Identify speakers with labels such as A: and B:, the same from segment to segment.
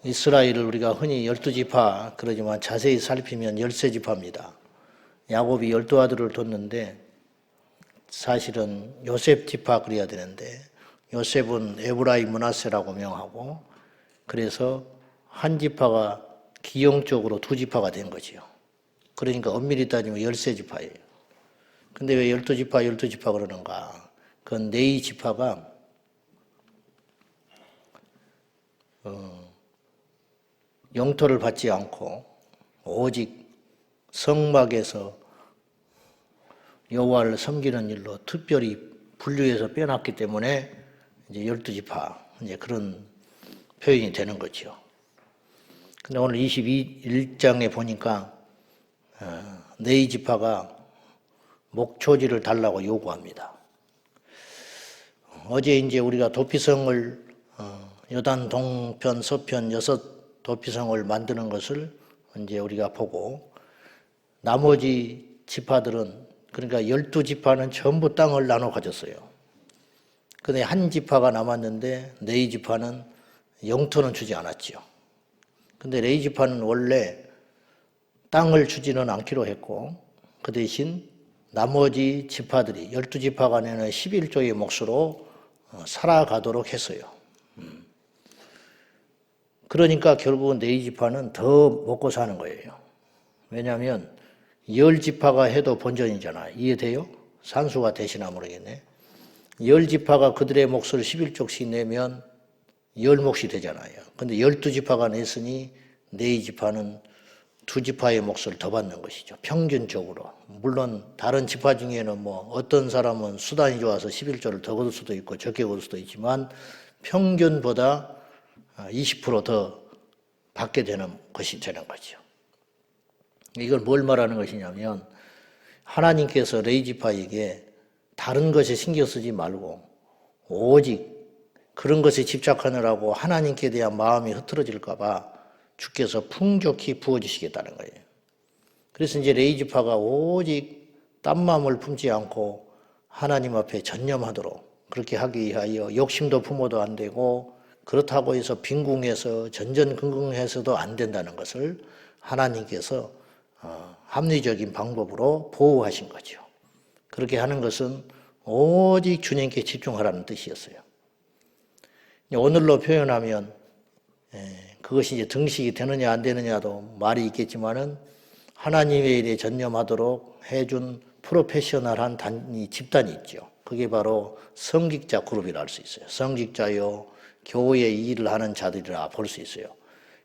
A: 이스라엘을 우리가 흔히 12지파 그러지만 자세히 살피면 13지파입니다. 야곱이 12아들을 뒀는데 사실은 요셉 지파 그래야 되는데 요셉은 에브라임 므낫세라고 명하고 그래서 한 지파가 기형적으로 두 지파가 된 거지요. 그러니까 엄밀히 따지면 13지파예요. 근데 왜 12지파, 12지파 그러는가? 그건 네이 지파가 영토를 받지 않고 오직 성막에서 여호와를 섬기는 일로 특별히 분류해서 빼놨기 때문에 이제 12지파 이제 그런 표현이 되는 거죠. 근데 오늘 21장에 보니까 네이 지파가 목초지를 달라고 요구합니다. 어제 이제 우리가 도피성을 요단 동편, 서편 6 도피성을 만드는 것을 이제 우리가 보고 나머지 지파들은 그러니까 12지파는 전부 땅을 나눠 가졌어요. 근데 한 지파가 남았는데 네이 지파는 영토는 주지 않았지요. 근데 네이 지파는 원래 땅을 주지는 않기로 했고 그 대신 나머지 지파들이 12지파가 내는 11조의 몫으로 살아가도록 했어요. 그러니까 결국은 네이 지파는 더 먹고 사는 거예요. 왜냐하면 10지파가 해도 본전이잖아. 이해돼요? 산수가 되시나 모르겠네. 10지파가 그들의 몫을 11쪽씩 내면 10몫이 되잖아요. 근데 12지파가 냈으니 네이 지파는 2지파의 몫을 더 받는 것이죠. 평균적으로. 물론 다른 지파 중에는 뭐 어떤 사람은 수단이 좋아서 11조를 더 거둘 수도 있고 적게 거둘 수도 있지만 평균보다 20% 더 받게 되는 것이 되는 거죠. 이걸 뭘 말하는 것이냐면 하나님께서 레위 지파에게 다른 것에 신경 쓰지 말고 오직 그런 것에 집착하느라고 하나님께 대한 마음이 흐트러질까 봐 주께서 풍족히 부어주시겠다는 거예요. 그래서 이제 레위 지파가 오직 딴 마음을 품지 않고 하나님 앞에 전념하도록 그렇게 하기 위하여 욕심도 품어도 안 되고 그렇다고 해서 빈궁해서 전전긍긍해서도 안 된다는 것을 하나님께서 합리적인 방법으로 보호하신 거죠. 그렇게 하는 것은 오직 주님께 집중하라는 뜻이었어요. 오늘로 표현하면 그것이 이제 등식이 되느냐 안 되느냐도 말이 있겠지만은 하나님의 일에 전념하도록 해준 프로페셔널한 집단이 있죠. 그게 바로 성직자 그룹이라 할 수 있어요. 성직자요, 교회 일을 하는 자들이라 볼 수 있어요.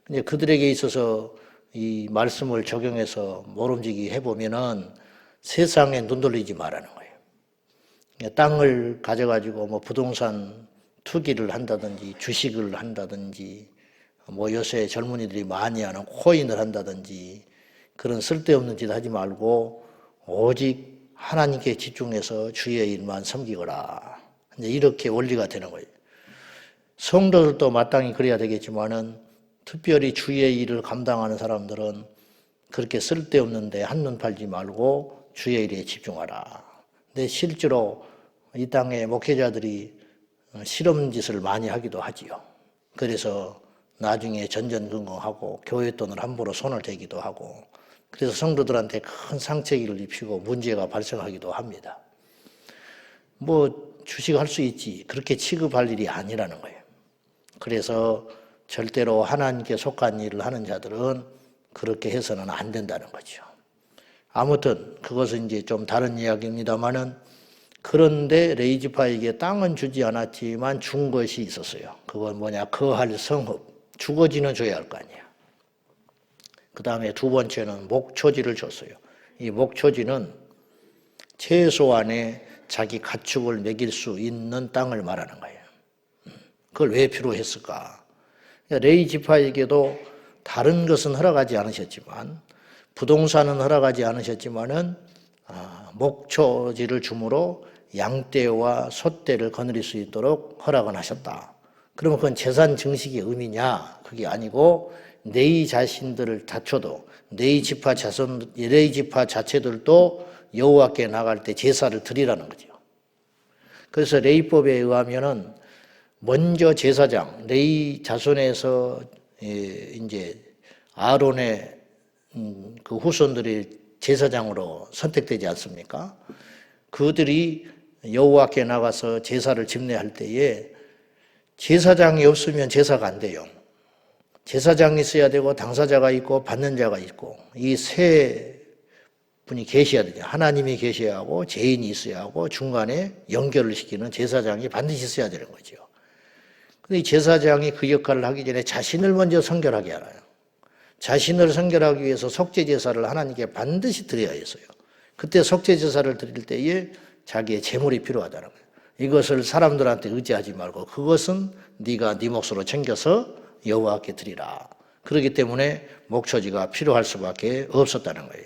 A: 근데 그들에게 있어서 이 말씀을 적용해서 모름지기 해보면은 세상에 눈 돌리지 말라는 거예요. 땅을 가져가지고 뭐 부동산 투기를 한다든지 주식을 한다든지 뭐 요새 젊은이들이 많이 하는 코인을 한다든지 그런 쓸데없는 짓 하지 말고 오직 하나님께 집중해서 주의 일만 섬기거라. 이제 이렇게 원리가 되는 거예요. 성도들도 마땅히 그래야 되겠지만은 특별히 주의 일을 감당하는 사람들은 그렇게 쓸데없는데 한눈 팔지 말고 주의 일에 집중하라. 근데 실제로 이 땅에 목회자들이 실험짓을 많이 하기도 하지요. 그래서 나중에 전전긍긍하고 교회 돈을 함부로 손을 대기도 하고 그래서 성도들한테 큰 상처를 입히고 문제가 발생하기도 합니다. 뭐 주식할 수 있지 그렇게 취급할 일이 아니라는 거예요. 그래서 절대로 하나님께 속한 일을 하는 자들은 그렇게 해서는 안 된다는 거죠. 아무튼 그것은 이제 좀 다른 이야기입니다만은 그런데 레위 지파에게 땅은 주지 않았지만 준 것이 있었어요. 그건 뭐냐? 거할 성읍. 주거지는 줘야 할 거 아니야. 그 다음에 두 번째는 목초지를 줬어요. 이 목초지는 최소한의 자기 가축을 먹일 수 있는 땅을 말하는 거예요. 그걸 왜 필요했을까? 레위 지파에게도 다른 것은 허락하지 않으셨지만 부동산은 허락하지 않으셨지만은 목초지를 주므로 양떼와 소떼를 거느릴 수 있도록 허락은 하셨다. 그러면 그건 재산 증식의 의미냐? 그게 아니고 네이 자신들을 다쳐도 네이 지파 자체들도 여호와께 나갈 때 제사를 드리라는 거죠. 그래서 레위법에 의하면은 먼저 제사장, 레위 자손에서 이제 아론의 그 후손들이 제사장으로 선택되지 않습니까? 그들이 여호와께 나가서 제사를 집례할 때에 제사장이 없으면 제사가 안 돼요. 제사장이 있어야 되고 당사자가 있고 받는 자가 있고 이 세 분이 계셔야 되죠. 하나님이 계셔야 하고 죄인이 있어야 하고 중간에 연결을 시키는 제사장이 반드시 있어야 되는 거죠. 근데 이 제사장이 그 역할을 하기 전에 자신을 먼저 성결하게 하나요. 자신을 성결하기 위해서 속죄제사를 하나님께 반드시 드려야 했어요. 그때 속죄제사를 드릴 때에 자기의 제물이 필요하다는 거예요. 이것을 사람들한테 의지하지 말고 그것은 네가 네 몫으로 챙겨서 여호와께 드리라. 그렇기 때문에 목초지가 필요할 수밖에 없었다는 거예요.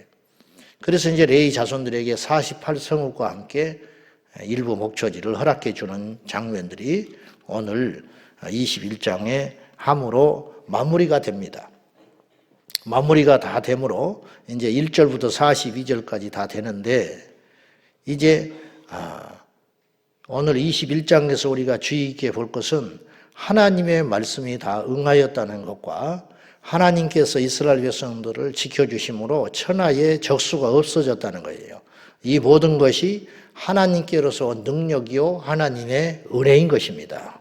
A: 그래서 이제 레위 자손들에게 48성읍과 함께 일부 목초지를 허락해 주는 장면들이 오늘 21장의 함으로 마무리가 됩니다. 마무리가 다 되므로 이제 1절부터 42절까지 다 되는데 이제 오늘 21장에서 우리가 주의 있게 볼 것은 하나님의 말씀이 다 응하였다는 것과 하나님께서 이스라엘 백성들을 지켜주심으로 천하의 적수가 없어졌다는 거예요. 이 모든 것이 하나님께로서 온 능력이요 하나님의 은혜인 것입니다.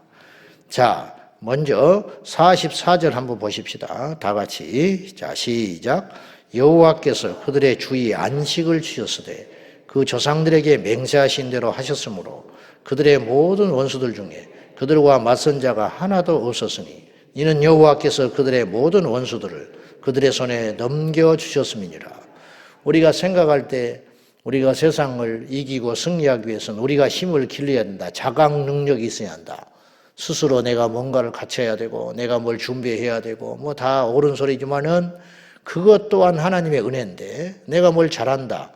A: 자, 먼저 44절 한번 보십시다. 다 같이. 자, 시작. 여호와께서 그들의 주위에 안식을 주셨으되 그 조상들에게 맹세하신 대로 하셨으므로 그들의 모든 원수들 중에 그들과 맞선 자가 하나도 없었으니 이는 여호와께서 그들의 모든 원수들을 그들의 손에 넘겨주셨음이니라. 우리가 생각할 때 우리가 세상을 이기고 승리하기 위해서는 우리가 힘을 길러야 된다. 자각 능력이 있어야 한다. 스스로 내가 뭔가를 갖춰야 되고 내가 뭘 준비해야 되고 뭐 다 옳은 소리지만은 그것 또한 하나님의 은혜인데 내가 뭘 잘한다.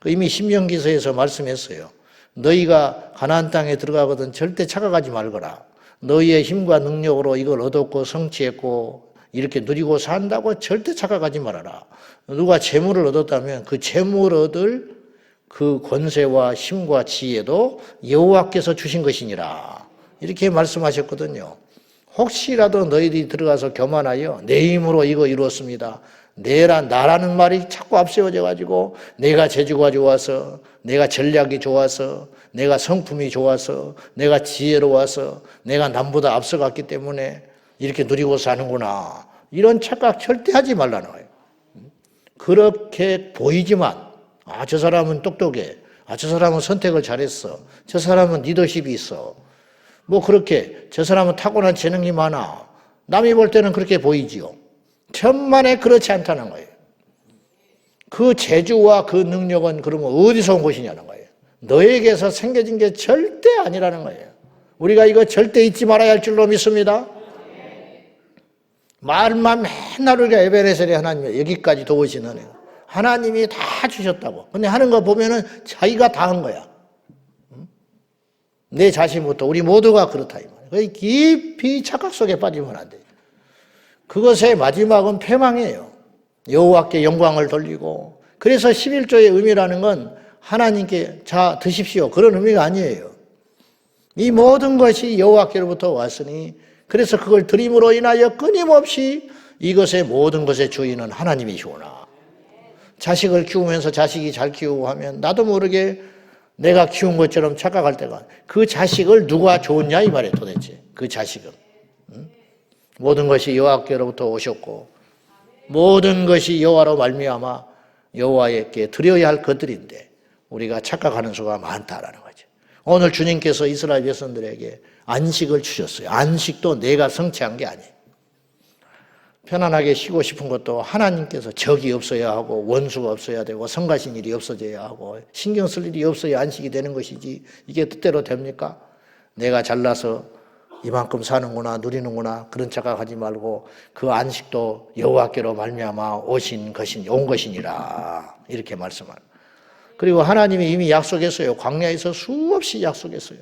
A: 이미 신명기서에서 말씀했어요. 너희가 가나안 땅에 들어가거든 절대 착각하지 말거라. 너희의 힘과 능력으로 이걸 얻었고 성취했고 이렇게 누리고 산다고 절대 착각하지 말아라. 누가 재물을 얻었다면 그 재물을 얻을 그 권세와 힘과 지혜도 여호와께서 주신 것이니라. 이렇게 말씀하셨거든요. 혹시라도 너희들이 들어가서 교만하여 내 힘으로 이거 이루었습니다. 나라는 말이 자꾸 앞세워져 가지고 내가 재주가 좋아서 내가 전략이 좋아서 내가 성품이 좋아서 내가 지혜로워서 내가 남보다 앞서갔기 때문에 이렇게 누리고 사는구나. 이런 착각 절대 하지 말라는 거예요. 그렇게 보이지만 저 사람은 똑똑해. 저 사람은 선택을 잘했어. 저 사람은 리더십이 있어. 뭐 그렇게 저 사람은 타고난 재능이 많아. 남이 볼 때는 그렇게 보이지요. 천만에 그렇지 않다는 거예요. 그 재주와 그 능력은 그러면 어디서 온 것이냐는 거예요. 너에게서 생겨진 게 절대 아니라는 거예요. 우리가 이거 절대 잊지 말아야 할 줄로 믿습니다. 말만 맨날 우리가 에베레셀의 하나님 여기까지 도우시는 하나님이 다 주셨다고. 근데 하는 거 보면은 자기가 다 한 거야. 내 자신부터 우리 모두가 그렇다 이 말이에요. 깊이 착각 속에 빠지면 안 돼요. 그것의 마지막은 패망이에요. 여호와께 영광을 돌리고. 그래서 11조의 의미라는 건 하나님께 자 드십시오 그런 의미가 아니에요. 이 모든 것이 여호와께로부터 왔으니 그래서 그걸 드림으로 인하여 끊임없이 이것의 모든 것의 주인은 하나님이시구나. 자식을 키우면서 자식이 잘 키우고 하면 나도 모르게 내가 키운 것처럼 착각할 때가 그 자식을 누가 좋냐 이 말이에요. 도대체 그 자식은 모든 것이 여호와께로부터 오셨고 모든 것이 여호와로 말미암아 여호와께 드려야 할 것들인데 우리가 착각하는 수가 많다라는 거죠. 오늘 주님께서 이스라엘 백성들에게 안식을 주셨어요. 안식도 내가 성취한 게 아니에요. 편안하게 쉬고 싶은 것도 하나님께서 적이 없어야 하고 원수가 없어야 되고 성가신 일이 없어져야 하고 신경 쓸 일이 없어야 안식이 되는 것이지 이게 뜻대로 됩니까? 내가 잘나서 이만큼 사는구나 누리는구나 그런 착각하지 말고 그 안식도 여호와께로 말미암아 온 것이니라 이렇게 말씀하는. 그리고 하나님이 이미 약속했어요. 광야에서 수없이 약속했어요.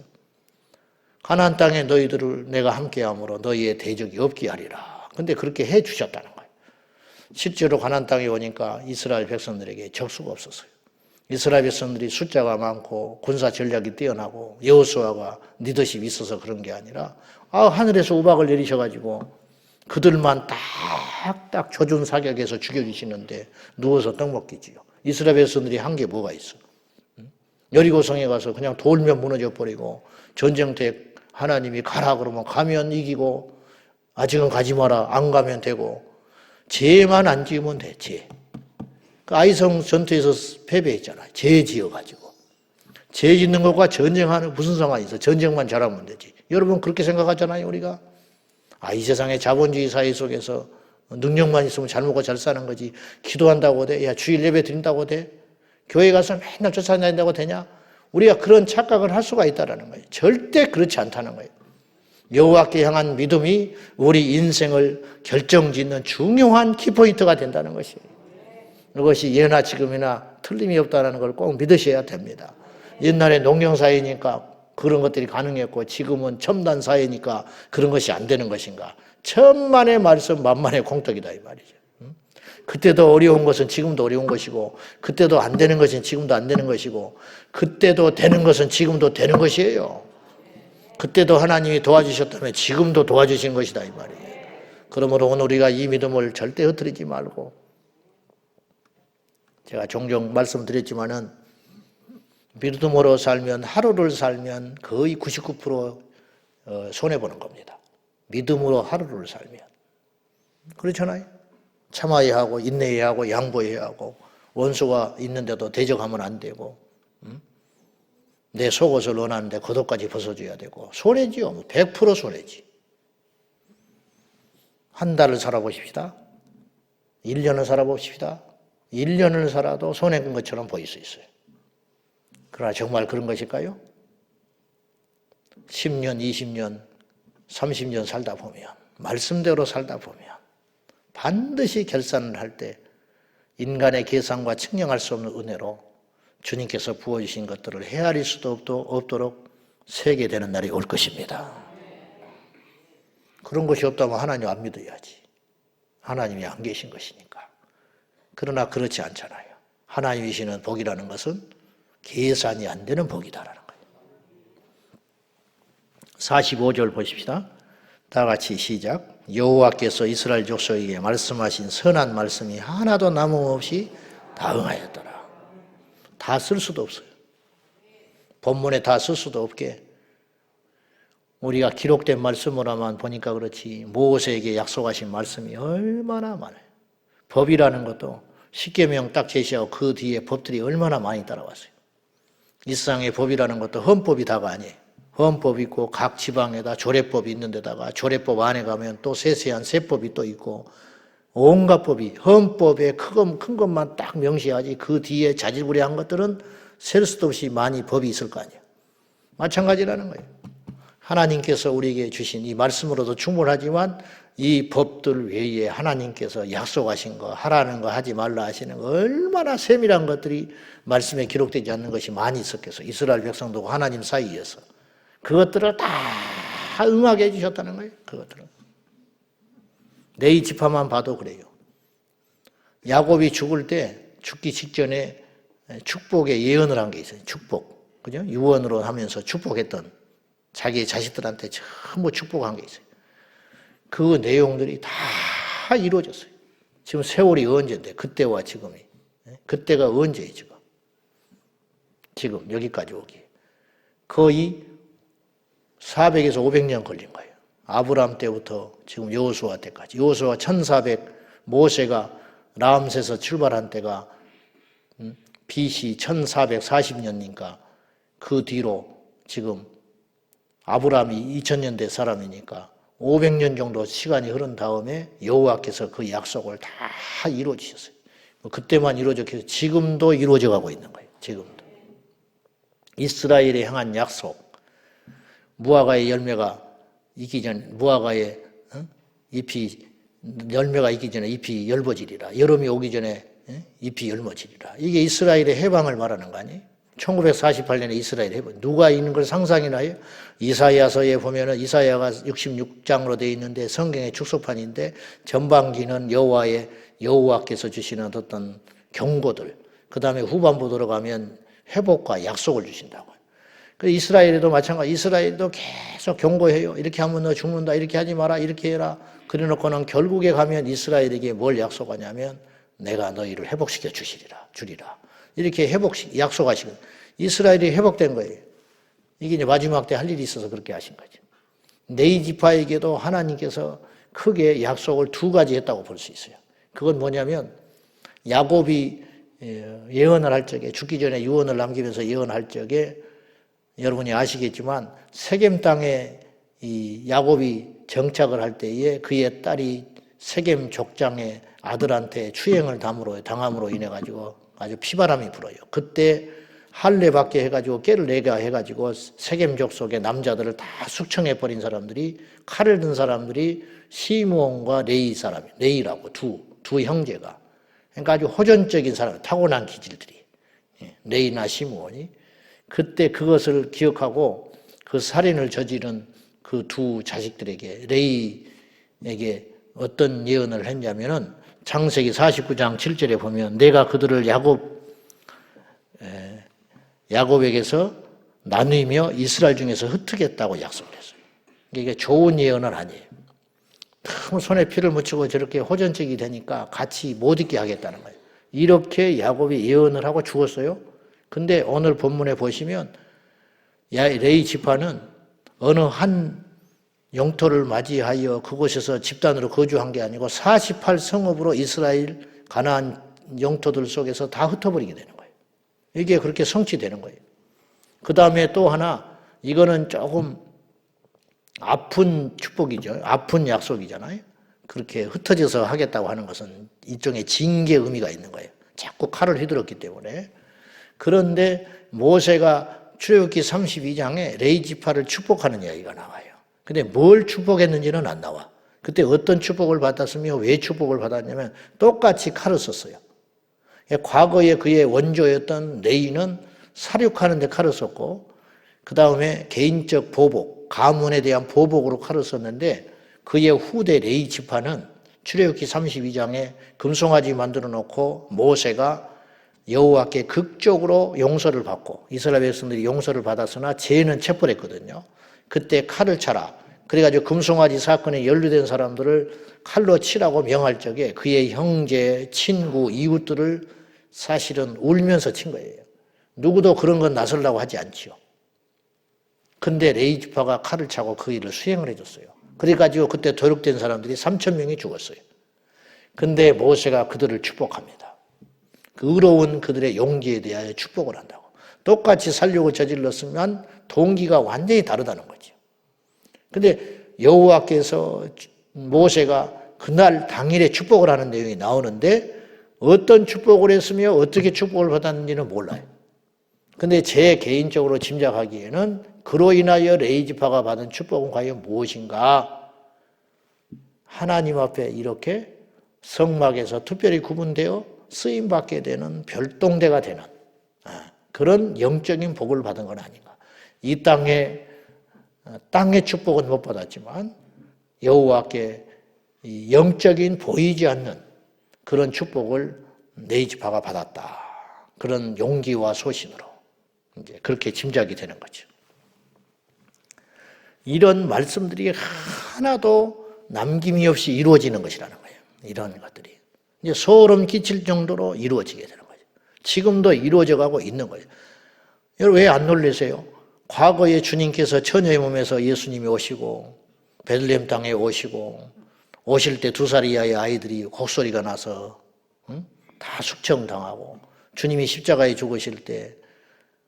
A: 가나안 땅에 너희들을 내가 함께함으로 너희의 대적이 없게 하리라. 근데 그렇게 해 주셨다는 거예요. 실제로 가나안 땅에 오니까 이스라엘 백성들에게 적수가 없었어요. 이스라엘 백성들이 숫자가 많고 군사 전략이 뛰어나고 여호수아가 리더십이 있어서 그런 게 아니라 하늘에서 우박을 내리셔가지고 그들만 딱딱 조준 사격해서 죽여주시는데 누워서 떡 먹기지요. 이스라엘 백성들이 한 게 뭐가 있어? 여리고성에 가서 그냥 돌면 무너져 버리고 전쟁터에 하나님이 가라 그러면 가면 이기고 아직은 가지 마라 안 가면 되고 죄만 안 지으면 돼. 죄. 그 아이성 전투에서 패배했잖아요. 죄 지어가지고. 죄 짓는 것과 전쟁하는 무슨 상관이 있어? 전쟁만 잘하면 되지. 여러분 그렇게 생각하잖아요 우리가. 이 세상의 자본주의 사회 속에서 능력만 있으면 잘 먹고 잘 사는 거지. 기도한다고 돼? 야 주일 예배 드린다고 돼? 교회 가서 맨날 쫓아다닌다고 되냐? 우리가 그런 착각을 할 수가 있다는 거예요. 절대 그렇지 않다는 거예요. 여호와께 향한 믿음이 우리 인생을 결정짓는 중요한 키포인트가 된다는 것이에요. 이것이 예나 지금이나 틀림이 없다는 걸 꼭 믿으셔야 됩니다. 옛날에 농경사회니까 그런 것들이 가능했고 지금은 첨단 사회니까 그런 것이 안 되는 것인가. 천만의 말씀 만만의 공덕이다 이 말이죠. 그때도 어려운 것은 지금도 어려운 것이고 그때도 안 되는 것은 지금도 안 되는 것이고 그때도 되는 것은 지금도 되는 것이에요. 그때도 하나님이 도와주셨다면 지금도 도와주신 것이다 이 말이에요. 그러므로 오늘 우리가 이 믿음을 절대 흐트리지 말고 제가 종종 말씀드렸지만은 믿음으로 살면 하루를 살면 거의 99% 손해보는 겁니다. 믿음으로 하루를 살면. 그렇잖아요. 참아야 하고 인내해야 하고 양보해야 하고 원수가 있는데도 대적하면 안 되고 내 속옷을 원하는데 겉옷까지 벗어줘야 되고 손해지요. 100% 손해지. 한 달을 살아보십시다. 1년을 살아봅시다. 1년을 살아도 손해본 것처럼 보일 수 있어요. 그러나 정말 그런 것일까요? 10년, 20년, 30년 살다 보면 말씀대로 살다 보면 반드시 결산을 할 때 인간의 계산과 측량할 수 없는 은혜로 주님께서 부어주신 것들을 헤아릴 수도 없도록 세게 되는 날이 올 것입니다. 그런 것이 없다면 하나님 안 믿어야지. 하나님이 안 계신 것이니까. 그러나 그렇지 않잖아요. 하나님이 주시는 복이라는 것은 계산이 안 되는 복이다라는 거예요. 45절 보십시다. 다 같이 시작. 여호와께서 이스라엘 족속에게 말씀하신 선한 말씀이 하나도 남음없이 다 응하였더라. 다 쓸 수도 없어요. 본문에 다 쓸 수도 없게 우리가 기록된 말씀으로만 보니까 그렇지 모세에게 약속하신 말씀이 얼마나 많아요. 법이라는 것도 십계명 딱 제시하고 그 뒤에 법들이 얼마나 많이 따라왔어요. 이 세상의 법이라는 것도 헌법이 다가 아니에요. 헌법 있고 각 지방에다 조례법이 있는 데다가 조례법 안에 가면 또 세세한 세법이 또 있고 온갖 법이 헌법에 큰 것만 딱 명시하지 그 뒤에 자질구레한 것들은 셀 수도 없이 많이 법이 있을 거 아니에요. 마찬가지라는 거예요. 하나님께서 우리에게 주신 이 말씀으로도 충분하지만 이 법들 외에 하나님께서 약속하신 거 하라는 거 하지 말라 하시는 거 얼마나 세밀한 것들이 말씀에 기록되지 않는 것이 많이 있었겠어. 이스라엘 백성도 하나님 사이에서 그것들을 다 응하게 해주셨다는 거예요. 그것들은 레위 지파만 봐도 그래요. 야곱이 죽을 때 죽기 직전에 축복의 예언을 한 게 있어요. 축복, 그죠? 유언으로 하면서 축복했던 자기 자식들한테 전부 축복한 게 있어요. 그 내용들이 다 이루어졌어요. 지금 세월이 언제인데 그때와 지금이 그때가 언제예요 지금? 지금 여기까지 오기 거의 400에서 500년 걸린 거예요. 아브라함 때부터 지금 여호수아 때까지. 여호수아 1400 모세가 라암세서 출발한 때가 BC 1440년이니까 그 뒤로 지금 아브라함이 2000년대 사람이니까 500년 정도 시간이 흐른 다음에 여호와께서 그 약속을 다 이루어 주셨어요. 그때만 이루어졌고 지금도 이루어져 가고 있는 거예요. 지금도. 이스라엘에 향한 약속. 무화과의 열매가 익기 전 무화과의 잎이 열매가 익기 전에 잎이 열버지리라. 여름이 오기 전에 잎이 열머지리라. 이게 이스라엘의 해방을 말하는 거 아니에요? 1948년에 이스라엘 해방. 누가 있는 걸 상상이나요? 이사야서에 보면은 이사야가 66장으로 되어 있는데 성경의 축소판인데 전반기는 여호와께서 주시는 어떤 경고들. 그 다음에 후반부 들어가면 회복과 약속을 주신다고요. 그 이스라엘에도 마찬가지. 이스라엘도 계속 경고해요. 이렇게 하면 너 죽는다. 이렇게 하지 마라. 이렇게 해라. 그래 놓고는 결국에 가면 이스라엘에게 뭘 약속하냐면 내가 너희를 회복시켜 주리라. 이렇게 약속하시고 이스라엘이 회복된 거예요. 이게 이제 마지막 때 할 일이 있어서 그렇게 하신 거죠. 네이 지파에게도 하나님께서 크게 약속을 두 가지 했다고 볼 수 있어요. 그건 뭐냐면 야곱이 예언을 할 적에 죽기 전에 유언을 남기면서 예언할 적에 여러분이 아시겠지만 세겜 땅에 이 야곱이 정착을 할 때에 그의 딸이 세겜 족장의 아들한테 추행을 당함으로 인해 가지고 아주 피바람이 불어요. 그때 할례 받게 해가지고 깨를 내가 해가지고 세겜족 속의 남자들을 다 숙청해 버린 사람들이 칼을 든 사람들이 시므온과 레이라고 두 형제가 그러니까 아주 호전적인 사람, 타고난 기질들이 레이나 시므온이 그때 그것을 기억하고 그 살인을 저지른 그 두 자식들에게 레이에게 어떤 예언을 했냐면은 창세기 49장 7절에 보면 내가 그들을 야곱에게서 나누며 이스라엘 중에서 흩트겠다고 약속을 했어요. 이게 좋은 예언은 아니에요. 너무 손에 피를 묻히고 저렇게 호전적이 되니까 같이 못 있게 하겠다는 거예요. 이렇게 야곱이 예언을 하고 죽었어요. 근데 오늘 본문에 보시면 레이 지파는 어느 한 영토를 맞이하여 그곳에서 집단으로 거주한 게 아니고 48성읍으로 이스라엘 가나안 영토들 속에서 다 흩어버리게 되는 거예요. 이게 그렇게 성취되는 거예요. 그 다음에 또 하나, 이거는 조금 아픈 축복이죠. 아픈 약속이잖아요. 그렇게 흩어져서 하겠다고 하는 것은 일종의 징계 의미가 있는 거예요. 자꾸 칼을 휘둘렀기 때문에. 그런데 모세가 출애굽기 32장에 레이 지파를 축복하는 이야기가 나와요. 근데 뭘 축복했는지는 안 나와. 그때 어떤 축복을 받았으며 왜 축복을 받았냐면 똑같이 칼을 썼어요. 과거에 그의 원조였던 레이는 사륙하는 데 칼을 썼고 그 다음에 개인적 보복, 가문에 대한 보복으로 칼을 썼는데 그의 후대 레이 지파는 출애굽기 32장에 금송아지 만들어 놓고 모세가 여호와께 극적으로 용서를 받고 이스라엘 백성들이 용서를 받았으나 죄는 체벌했거든요. 그때 칼을 차라. 그래가지고 금송아지 사건에 연루된 사람들을 칼로 치라고 명할 적에 그의 형제, 친구, 이웃들을 사실은 울면서 친 거예요. 누구도 그런 건 나서려고 하지 않지요. 근데 레이 지파가 칼을 차고 그 일을 수행을 해줬어요. 그래가지고 그때 도륙된 사람들이 3,000명이 죽었어요. 근데 모세가 그들을 축복합니다. 그 의로운 그들의 용기에 대하여 축복을 한다고. 똑같이 살려고 저질렀으면 동기가 완전히 다르다는 거죠. 근데 여호와께서 모세가 그날 당일에 축복을 하는 내용이 나오는데 어떤 축복을 했으며 어떻게 축복을 받았는지는 몰라요. 근데 제 개인적으로 짐작하기에는 그로 인하여 레이 지파가 받은 축복은 과연 무엇인가? 하나님 앞에 이렇게 성막에서 특별히 구분되어 쓰임받게 되는 별동대가 되는 그런 영적인 복을 받은 건 아닌가. 이 땅의 축복은 못 받았지만 여호와께 영적인 보이지 않는 그런 축복을 레이 지파가 받았다. 그런 용기와 소신으로 이제 그렇게 짐작이 되는 거죠. 이런 말씀들이 하나도 남김이 없이 이루어지는 것이라는 거예요. 이런 것들이 이제 소름 끼칠 정도로 이루어지게 되는 거죠. 지금도 이루어져 가고 있는 거예요. 여러분 왜 안 놀라세요? 과거에 주님께서 처녀의 몸에서 예수님이 오시고 베들레헴 땅에 오시고 오실 때 2살 이하의 아이들이 곡소리가 나서 다 숙청당하고 주님이 십자가에 죽으실 때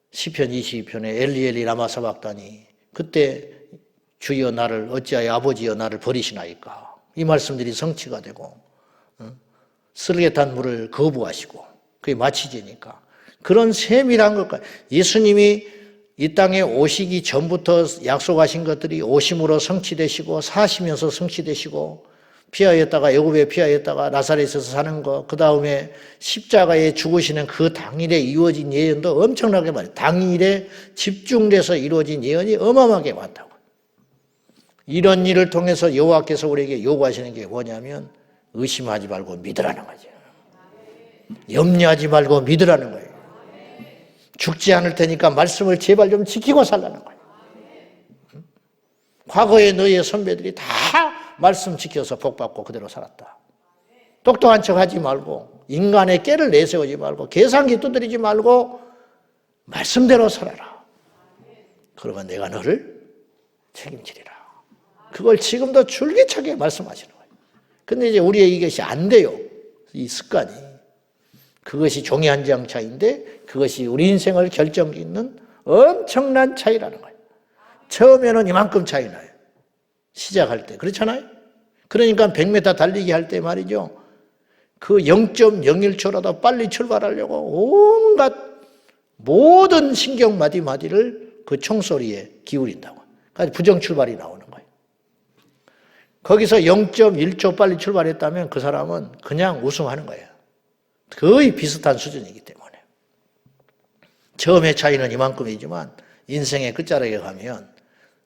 A: 시편 22편에 엘리 엘리 라마 사박다니 그때 주여 나를 어찌하여 아버지여 나를 버리시나이까 이 말씀들이 성취가 되고 쓰레기탄 물을 거부하시고 그게 마치지니까 그런 세밀한 것까지 예수님이 이 땅에 오시기 전부터 약속하신 것들이 오심으로 성취되시고 사시면서 성취되시고 피하였다가 애굽에 피하였다가 나사렛에서 사는 것 그 다음에 십자가에 죽으시는 그 당일에 이루어진 예언도 엄청나게 많아요. 당일에 집중돼서 이루어진 예언이 어마어마하게 많다고. 이런 일을 통해서 여호와께서 우리에게 요구하시는 게 뭐냐면 의심하지 말고 믿으라는 거죠. 염려하지 말고 믿으라는 거예요. 죽지 않을 테니까 말씀을 제발 좀 지키고 살라는 거예요. 과거에 너희의 선배들이 다 말씀 지켜서 복받고 그대로 살았다. 똑똑한 척 하지 말고 인간의 깨를 내세우지 말고 계산기 두드리지 말고 말씀대로 살아라. 그러면 내가 너를 책임지리라. 그걸 지금도 줄기차게 말씀하시는 거예요. 근데 이제 우리의 이것이 안 돼요. 이 습관이. 그것이 종이 한 장 차이인데 그것이 우리 인생을 결정짓는 엄청난 차이라는 거예요. 처음에는 이만큼 차이 나요. 시작할 때. 그렇잖아요? 그러니까 100m 달리기 할 때 말이죠. 그 0.01초라도 빨리 출발하려고 온갖 모든 신경 마디마디를 그 총소리에 기울인다고. 그러니까 부정 출발이 나오는 거예요. 거기서 0.1초 빨리 출발했다면 그 사람은 그냥 우승하는 거예요. 거의 비슷한 수준이기 때문에. 처음의 차이는 이만큼이지만 인생의 끝자락에 가면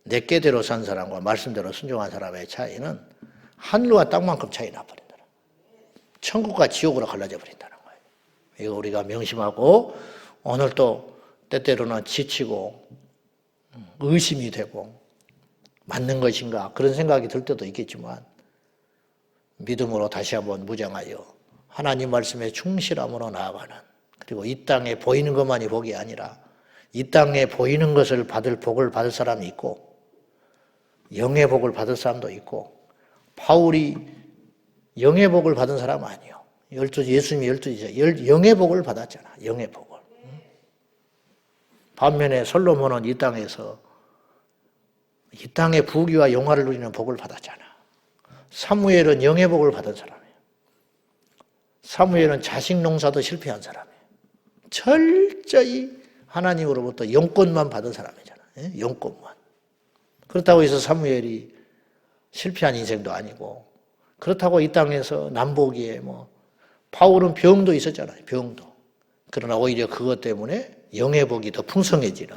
A: 내 꾀대로 산 사람과 말씀대로 순종한 사람의 차이는 하늘과 땅만큼 차이 나버린다. 천국과 지옥으로 갈라져 버린다는 거예요. 이거 우리가 명심하고 오늘 또 때때로는 지치고 의심이 되고 맞는 것인가 그런 생각이 들 때도 있겠지만 믿음으로 다시 한번 무장하여 하나님 말씀에 충실함으로 나아가는, 그리고 이 땅에 보이는 것만이 복이 아니라 이 땅에 보이는 것을 받을 복을 받을 사람이 있고 영의 복을 받을 사람도 있고, 바울이 영의 복을 받은 사람 아니에요. 예수님이 12제자 영의 복을 받았잖아. 영의 복을. 반면에 솔로몬은 이 땅에서 이 땅의 부귀와 영화를 누리는 복을 받았잖아. 사무엘은 영의 복을 받은 사람이에요. 사무엘은 자식 농사도 실패한 사람이에요. 철저히 하나님으로부터 영권만 받은 사람이잖아. 영권만. 그렇다고 해서 사무엘이 실패한 인생도 아니고, 그렇다고 이 땅에서 남보기에 바울은 병도 있었잖아요. 병도. 그러나 오히려 그것 때문에 영의 복이 더 풍성해지는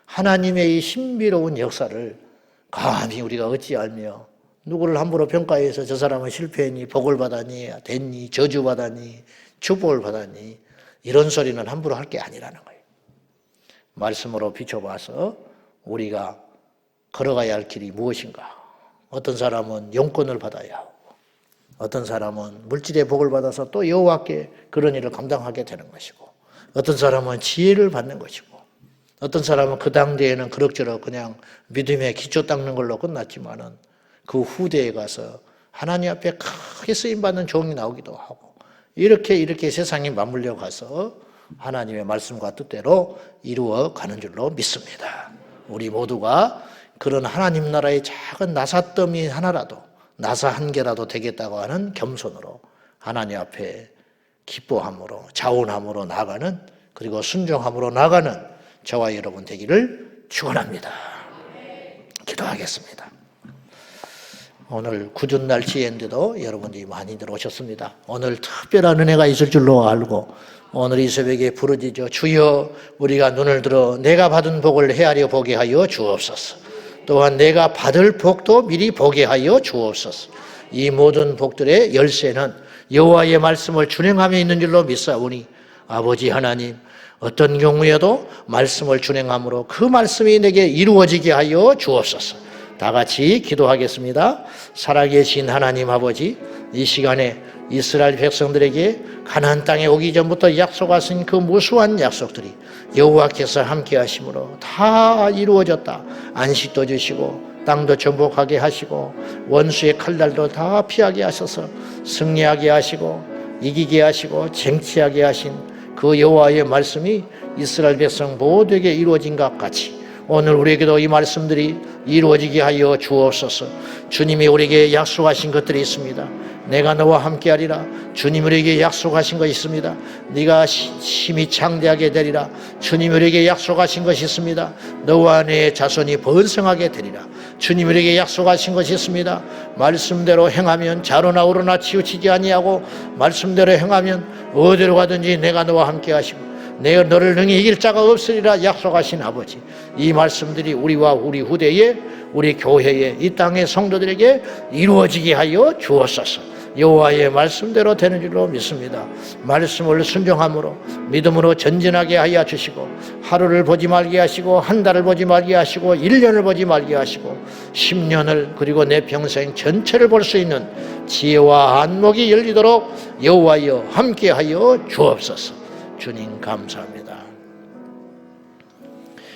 A: 하나님의 이 신비로운 역사를 감히 우리가 어찌 알며 누구를 함부로 평가해서 저 사람은 실패했니, 복을 받았니, 됐니, 저주받았니, 축복을 받았니, 이런 소리는 함부로 할 게 아니라는 거예요. 말씀으로 비춰봐서 우리가 걸어가야 할 길이 무엇인가. 어떤 사람은 영권을 받아야 하고, 어떤 사람은 물질의 복을 받아서 또 여호와께 그런 일을 감당하게 되는 것이고, 어떤 사람은 지혜를 받는 것이고, 어떤 사람은 그 당대에는 그럭저럭 그냥 믿음의 기초 닦는 걸로 끝났지만은 그 후대에 가서 하나님 앞에 크게 쓰임받는 종이 나오기도 하고, 이렇게 세상이 맞물려 가서 하나님의 말씀과 뜻대로 이루어 가는 줄로 믿습니다. 우리 모두가 그런 하나님 나라의 작은 나삿더미 하나라도, 나사 한 개라도 되겠다고 하는 겸손으로 하나님 앞에 기뻐함으로, 자원함으로 나아가는, 그리고 순종함으로 나아가는 저와 여러분 되기를 축원합니다. 기도하겠습니다. 오늘 굳은 날씨인데도 여러분들이 많이들 오셨습니다. 오늘 특별한 은혜가 있을 줄로 알고 오늘 이 새벽에 부르짖어 주여, 우리가 눈을 들어 내가 받은 복을 헤아려 보게 하여 주옵소서. 또한 내가 받을 복도 미리 보게 하여 주옵소서. 이 모든 복들의 열쇠는 여호와의 말씀을 준행함에 있는 줄로 믿사오니 아버지 하나님, 어떤 경우에도 말씀을 준행함으로 그 말씀이 내게 이루어지게 하여 주옵소서. 다 같이 기도하겠습니다. 살아계신 하나님 아버지, 이 시간에 이스라엘 백성들에게 가나안 땅에 오기 전부터 약속하신 그 무수한 약속들이 여호와께서 함께 하심으로 다 이루어졌다. 안식도 주시고 땅도 정복하게 하시고 원수의 칼날도 다 피하게 하셔서 승리하게 하시고 이기게 하시고 쟁취하게 하신 그 여호와의 말씀이 이스라엘 백성 모두에게 이루어진 것 같이 오늘 우리에게도 이 말씀들이 이루어지게 하여 주옵소서. 주님이 우리에게 약속하신 것들이 있습니다. 내가 너와 함께하리라. 주님 우리에게 약속하신 것이 있습니다. 네가 심히 창대하게 되리라. 주님 우리에게 약속하신 것이 있습니다. 너와 내 자손이 번성하게 되리라. 주님 우리에게 약속하신 것이 있습니다. 말씀대로 행하면 자로나 우로나 치우치지 아니하고 말씀대로 행하면 어디로 가든지 내가 너와 함께하시고 내가 너를 능히 이길 자가 없으리라 약속하신 아버지, 이 말씀들이 우리와 우리 후대에, 우리 교회에, 이 땅의 성도들에게 이루어지게 하여 주옵소서. 여호와의 말씀대로 되는 줄로 믿습니다. 말씀을 순종함으로 믿음으로 전진하게 하여 주시고, 하루를 보지 말게 하시고, 한 달을 보지 말게 하시고, 1년을 보지 말게 하시고, 10년을, 그리고 내 평생 전체를 볼 수 있는 지혜와 안목이 열리도록 여호와여 함께하여 주옵소서. 주님 감사합니다.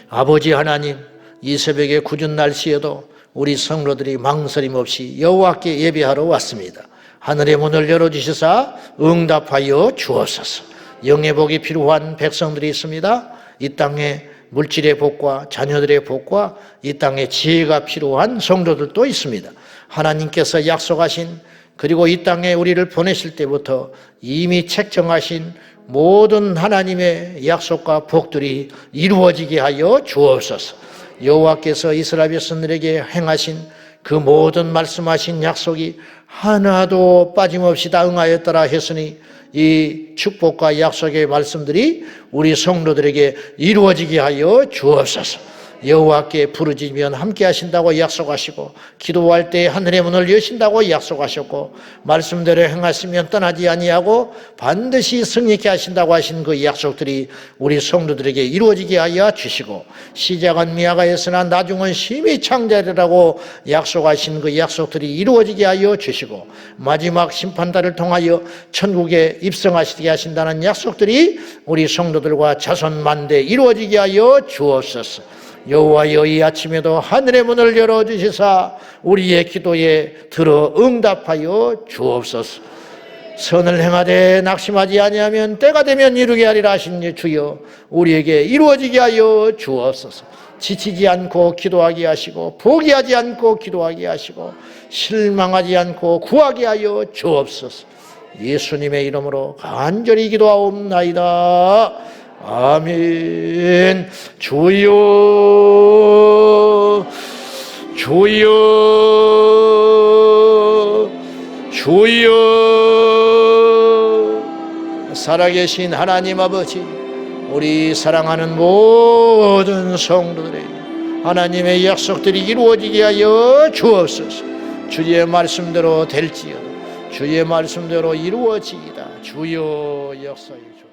A: 아버지 하나님, 이 새벽의 굳은 날씨에도 우리 성도들이 망설임 없이 여호와께 예배하러 왔습니다. 하늘의 문을 열어주시사 응답하여 주옵소서. 영의 복이 필요한 백성들이 있습니다. 이 땅에 물질의 복과 자녀들의 복과 이 땅에 지혜가 필요한 성도들도 있습니다. 하나님께서 약속하신, 그리고 이 땅에 우리를 보내실 때부터 이미 책정하신 모든 하나님의 약속과 복들이 이루어지게 하여 주옵소서. 여호와께서 이스라엘 백성들에게 행하신 그 모든 말씀하신 약속이 하나도 빠짐없이 다 응하였더라 했으니, 이 축복과 약속의 말씀들이 우리 성도들에게 이루어지게 하여 주옵소서. 여호와께 부르짖으면 함께 하신다고 약속하시고, 기도할 때 하늘의 문을 여신다고 약속하셨고, 말씀대로 행하시면 떠나지 아니하고 반드시 승리케 하신다고 하신 그 약속들이 우리 성도들에게 이루어지게 하여 주시고, 시작은 미약하였으나 나중은 심히 창대하리라고 약속하신 그 약속들이 이루어지게 하여 주시고, 마지막 심판달을 통하여 천국에 입성하시게 하신다는 약속들이 우리 성도들과 자손 만대에 이루어지게 하여 주옵소서. 여호와여, 이 아침에도 하늘의 문을 열어주시사 우리의 기도에 들어 응답하여 주옵소서. 선을 행하되 낙심하지 아니하면 때가 되면 이루게 하리라 하신 주여, 우리에게 이루어지게 하여 주옵소서. 지치지 않고 기도하게 하시고, 포기하지 않고 기도하게 하시고, 실망하지 않고 구하게 하여 주옵소서. 예수님의 이름으로 간절히 기도하옵나이다. 아멘. 주여, 주여, 주여. 살아계신 하나님 아버지, 우리 사랑하는 모든 성도들에게 하나님의 약속들이 이루어지게 하여 주옵소서. 주의 말씀대로 될지어다. 주의 말씀대로 이루어지이다. 주여 역사해 주옵소서.